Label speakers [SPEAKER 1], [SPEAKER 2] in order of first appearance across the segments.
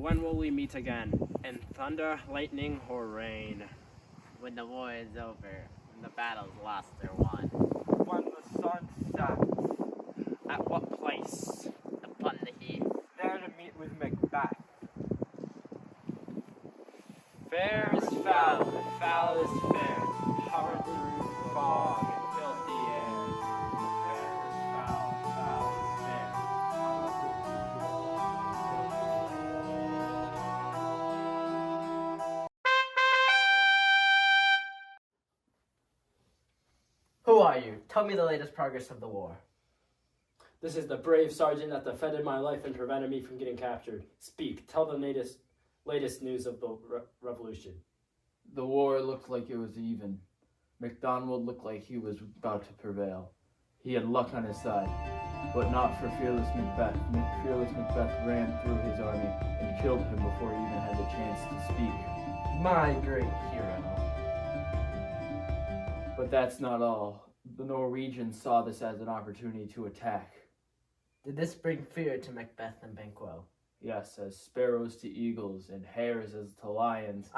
[SPEAKER 1] When will we meet again? In thunder, lightning, or rain?
[SPEAKER 2] When the war is over, when the battle's lost or won.
[SPEAKER 3] When the sun sets.
[SPEAKER 1] At what place?
[SPEAKER 2] Upon the heath.
[SPEAKER 3] There to meet with Macbeth.
[SPEAKER 1] Fair is foul, and foul is fair. Hard through fog and filthy air. Fair is foul, foul is fair.
[SPEAKER 2] Who are you? Tell me the latest progress of the war.
[SPEAKER 4] This is the brave sergeant that defended my life and prevented me from getting captured. Speak. Tell the latest news of the revolution.
[SPEAKER 5] The war looked like it was even. MacDonald looked like he was about to prevail. He had luck on his side, but not for fearless Macbeth. Fearless Macbeth ran through his army and killed him before he even had the chance to speak.
[SPEAKER 2] My great hero.
[SPEAKER 5] But that's not all. The Norwegians saw this as an opportunity to attack.
[SPEAKER 2] Did this bring fear to Macbeth and Banquo?
[SPEAKER 5] Yes, as sparrows to eagles and hares as to lions.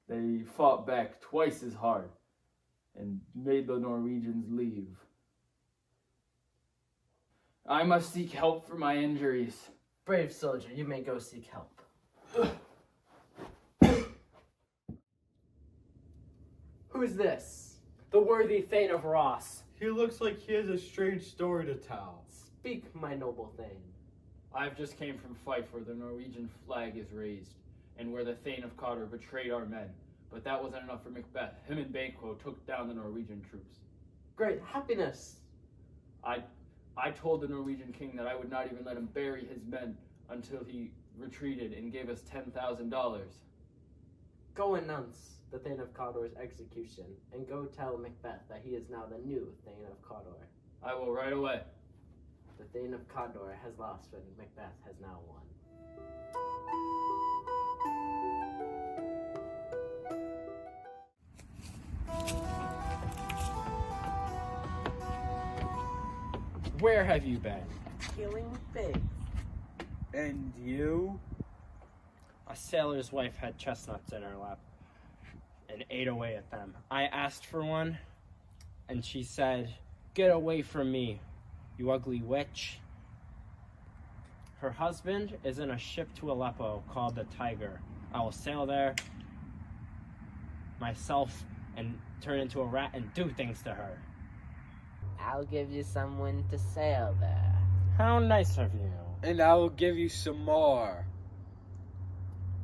[SPEAKER 5] They fought back twice as hard and made the Norwegians leave. I must seek help for my injuries.
[SPEAKER 2] Brave soldier, you may go seek help. Who's this?
[SPEAKER 1] The worthy Thane of Ross.
[SPEAKER 3] He looks like he has a strange story to tell.
[SPEAKER 2] Speak, my noble Thane.
[SPEAKER 5] I've just came from Fife where the Norwegian flag is raised and where the Thane of Cawdor betrayed our men. But that wasn't enough for Macbeth. Him and Banquo took down the Norwegian troops.
[SPEAKER 2] Great happiness.
[SPEAKER 5] I told the Norwegian king that I would not even let him bury his men until he retreated and gave us $10,000.
[SPEAKER 2] Go announce the Thane of Cawdor's execution, and go tell Macbeth that he is now the new Thane of Cawdor.
[SPEAKER 5] I will right away.
[SPEAKER 2] The Thane of Cawdor has lost when Macbeth has now won.
[SPEAKER 1] Where have you been?
[SPEAKER 2] Killing pigs.
[SPEAKER 3] And you?
[SPEAKER 1] A sailor's wife had chestnuts in her lap and ate away at them. I asked for one, and she said, "Get away from me, you ugly witch." Her husband is in a ship to Aleppo called the Tiger. I will sail there myself and turn into a rat and do things to her.
[SPEAKER 2] I'll give you someone to sail there.
[SPEAKER 1] How nice of you.
[SPEAKER 3] And I will give you some more.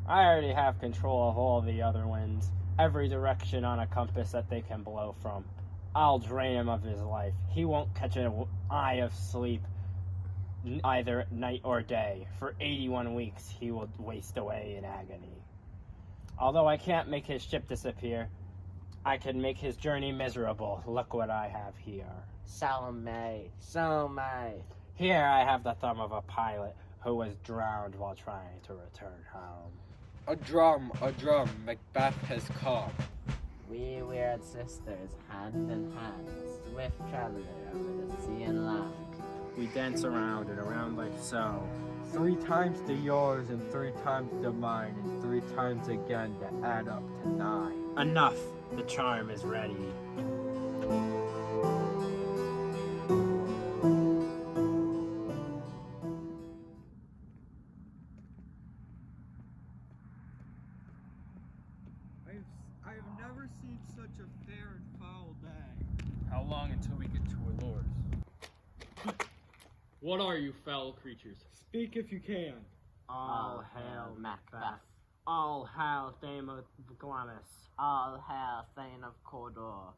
[SPEAKER 1] I already have control of all the other winds, every direction on a compass that they can blow from. I'll drain him of his life. He won't catch an eye of sleep, either at night or day. For 81 weeks, he will waste away in agony. Although I can't make his ship disappear, I can make his journey miserable. Look what I have here.
[SPEAKER 2] Salome.
[SPEAKER 1] Here I have the thumb of a pilot who was drowned while trying to return home.
[SPEAKER 3] A drum, Macbeth has come.
[SPEAKER 2] We weird sisters, hand in hand, swift traveler over the sea and land.
[SPEAKER 1] We dance around and around like so.
[SPEAKER 3] 3 times to yours, and 3 times to mine, and 3 times again to add up to 9.
[SPEAKER 1] Enough. The charm is ready.
[SPEAKER 3] I've never seen such a fair and foul day.
[SPEAKER 5] How long until we get to our lords? What are you, foul creatures?
[SPEAKER 3] Speak if you can.
[SPEAKER 2] All hail Macbeth.
[SPEAKER 1] All hail Thane of Glamis.
[SPEAKER 2] All hail Thane of Cawdor.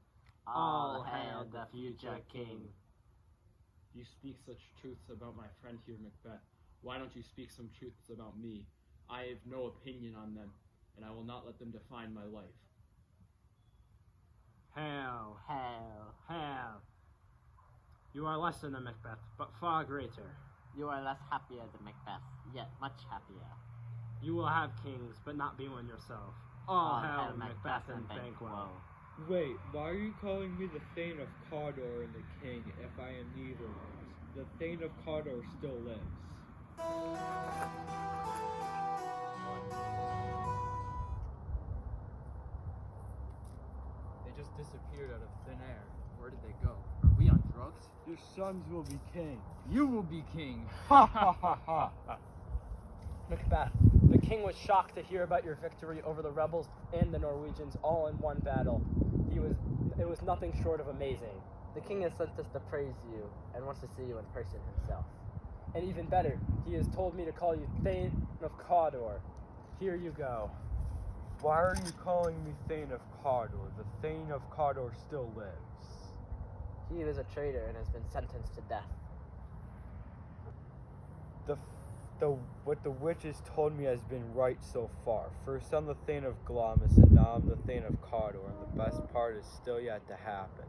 [SPEAKER 2] All hail the future king.
[SPEAKER 5] You speak such truths about my friend here, Macbeth. Why don't you speak some truths about me? I have no opinion on them, and I will not let them define my life.
[SPEAKER 1] Hail.
[SPEAKER 2] Hail.
[SPEAKER 1] You are less than a Macbeth, but far greater.
[SPEAKER 2] You are less happier than Macbeth, yet much happier.
[SPEAKER 1] You will have kings, but not be one yourself. All hail Macbeth and Banquo.
[SPEAKER 3] Wait, why are you calling me the Thane of Cawdor and the king if I am neither of those? The Thane of Cawdor still lives.
[SPEAKER 5] They just disappeared out of thin air. Where did they go? Are we on drugs?
[SPEAKER 3] Your sons will be king.
[SPEAKER 5] You will be king.
[SPEAKER 3] Ha ha ha ha!
[SPEAKER 1] Macbeth, the king was shocked to hear about your victory over the rebels and the Norwegians all in one battle. It was nothing short of amazing.
[SPEAKER 2] The king has sent us to praise you and wants to see you in person himself.
[SPEAKER 1] And even better, he has told me to call you Thane of Cawdor. Here you go.
[SPEAKER 3] Why are you calling me Thane of Cawdor? The Thane of Cawdor still lives.
[SPEAKER 2] He was a traitor and has been sentenced to death.
[SPEAKER 3] What the witches told me has been right so far. First I'm the Thane of Glamis, and now I'm the Thane of Cawdor, and the best part is still yet to happen.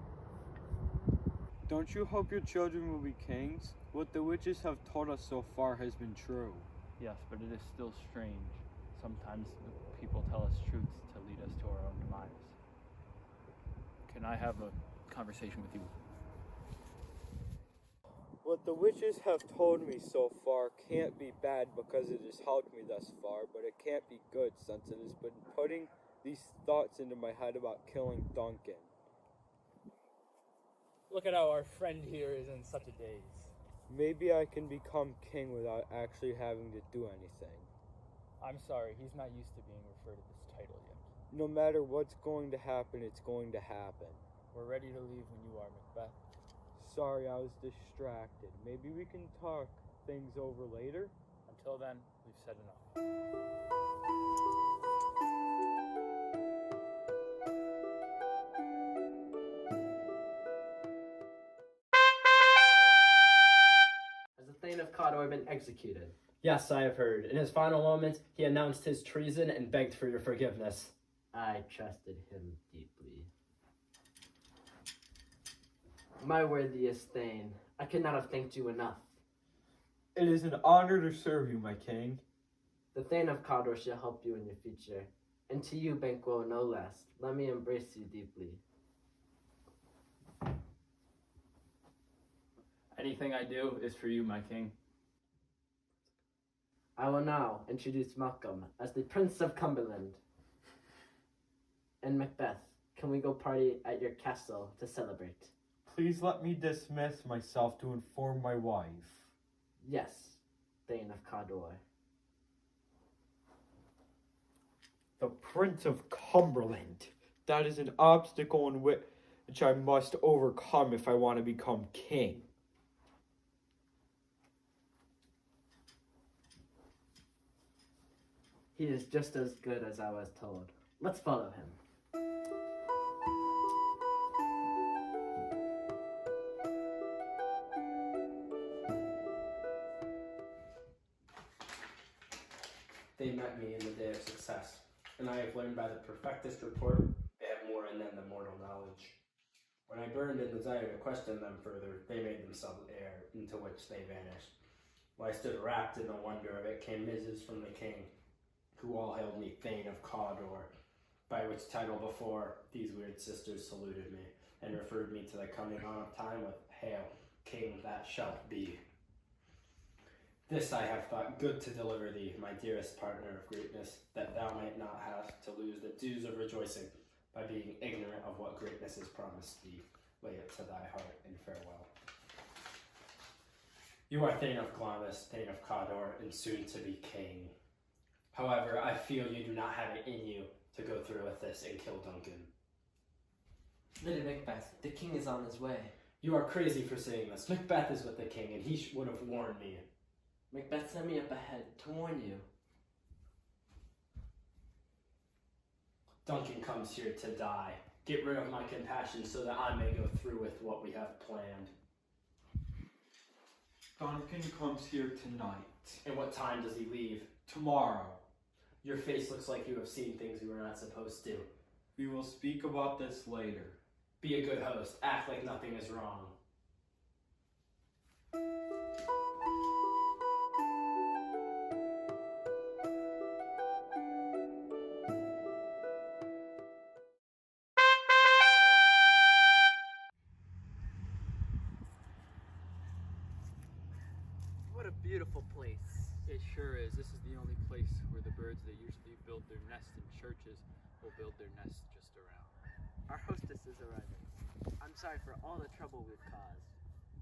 [SPEAKER 3] Don't you hope your children will be kings? What the witches have told us so far has been true.
[SPEAKER 5] Yes, but it is still strange. Sometimes people tell us truths to lead us to our own demise. Can I have a conversation with you?
[SPEAKER 3] What the witches have told me so far can't be bad because it has helped me thus far, but it can't be good since it has been putting these thoughts into my head about killing Duncan.
[SPEAKER 5] Look at how our friend here is in such a daze.
[SPEAKER 3] Maybe I can become king without actually having to do anything.
[SPEAKER 5] I'm sorry, he's not used to being referred to this title yet.
[SPEAKER 3] No matter what's going to happen, it's going to happen.
[SPEAKER 5] We're ready to leave when you are, Macbeth.
[SPEAKER 3] Sorry, I was distracted. Maybe we can talk things over later?
[SPEAKER 5] Until then, we've said enough.
[SPEAKER 2] Has the Thane of Cawdor been executed?
[SPEAKER 1] Yes, I have heard. In his final moments, he announced his treason and begged for your forgiveness.
[SPEAKER 2] I trusted him deeply. My worthiest Thane, I could not have thanked you enough.
[SPEAKER 3] It is an honor to serve you, my king.
[SPEAKER 2] The Thane of Cawdor shall help you in your future. And to you, Banquo, no less. Let me embrace you deeply.
[SPEAKER 5] Anything I do is for you, my king.
[SPEAKER 2] I will now introduce Malcolm as the Prince of Cumberland. And Macbeth, can we go party at your castle to celebrate?
[SPEAKER 3] Please let me dismiss myself to inform my wife.
[SPEAKER 2] Yes, Thane of Cawdor.
[SPEAKER 3] The Prince of Cumberland. That is an obstacle in which I must overcome if I want to become king.
[SPEAKER 2] He is just as good as I was told. Let's follow him.
[SPEAKER 1] They met me in the day of success, and I have learned by the perfectest report they have more in them than mortal knowledge. When I burned in desire to question them further, they made themselves air, into which they vanished. While I stood wrapped in the wonder of it, came missives from the king, who all hailed me Thane of Cawdor, by which title before these weird sisters saluted me, and referred me to the coming on of time with, Hail, King that shalt be. This I have thought good to deliver thee, my dearest partner of greatness, that thou might not have to lose the dues of rejoicing by being ignorant of what greatness is promised thee. Lay it to thy heart in farewell. You are Thane of Glamis, Thane of Cawdor, and soon to be king. However, I feel you do not have it in you to go through with this and kill Duncan.
[SPEAKER 2] Lady Macbeth, the king is on his way.
[SPEAKER 1] You are crazy for saying this. Macbeth is with the king, and he would have warned me.
[SPEAKER 2] Macbeth sent me up ahead to warn you.
[SPEAKER 1] Duncan comes here to die. Get rid of my compassion so that I may go through with what we have planned.
[SPEAKER 3] Duncan comes here tonight.
[SPEAKER 1] And what time does he leave?
[SPEAKER 3] Tomorrow.
[SPEAKER 1] Your face looks like you have seen things you were not supposed to.
[SPEAKER 3] We will speak about this later.
[SPEAKER 1] Be a good host. Act like nothing is wrong.
[SPEAKER 2] beautiful place.
[SPEAKER 3] It sure is. This is the only place where the birds that usually build their nest in churches will build their nest just around.
[SPEAKER 2] Our hostess is arriving. I'm sorry for all the trouble we've caused.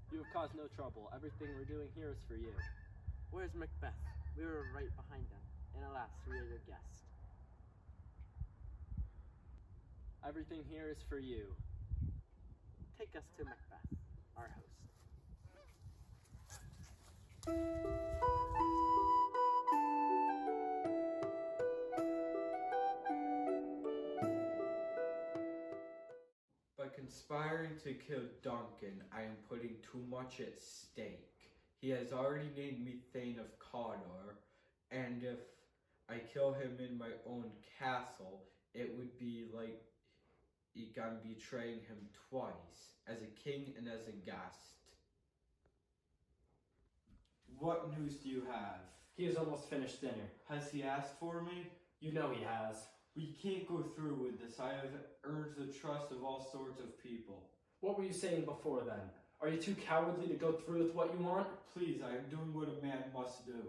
[SPEAKER 1] You have caused no trouble. Everything we're doing here is for you.
[SPEAKER 2] Where's Macbeth? We were right behind him, and alas, we are your guest.
[SPEAKER 1] Everything here is for you.
[SPEAKER 2] Take us to Macbeth, our host.
[SPEAKER 3] By conspiring to kill Duncan, I am putting too much at stake. He has already named me Thane of Cawdor, and if I kill him in my own castle, it would be like I'm betraying him twice, as a king and as a guest. What news do you have?
[SPEAKER 1] He has almost finished dinner.
[SPEAKER 3] Has he asked for me?
[SPEAKER 1] You know he has.
[SPEAKER 3] We can't go through with this. I have earned the trust of all sorts of people.
[SPEAKER 1] What were you saying before then? Are you too cowardly to go through with what you want?
[SPEAKER 3] Please, I am doing what a man must do.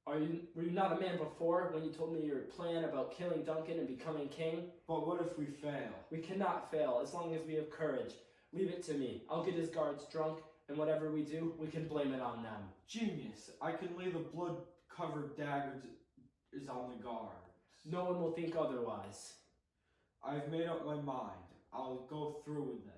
[SPEAKER 1] Were you not a man before when you told me your plan about killing Duncan and becoming king?
[SPEAKER 3] But what if we fail?
[SPEAKER 1] We cannot fail as long as we have courage. Leave it to me. I'll get his guards drunk, and whatever we do, we can blame it on them.
[SPEAKER 3] Genius! I can lay the blood-covered daggers on the guards.
[SPEAKER 1] No one will think otherwise.
[SPEAKER 3] I've made up my mind. I'll go through with this.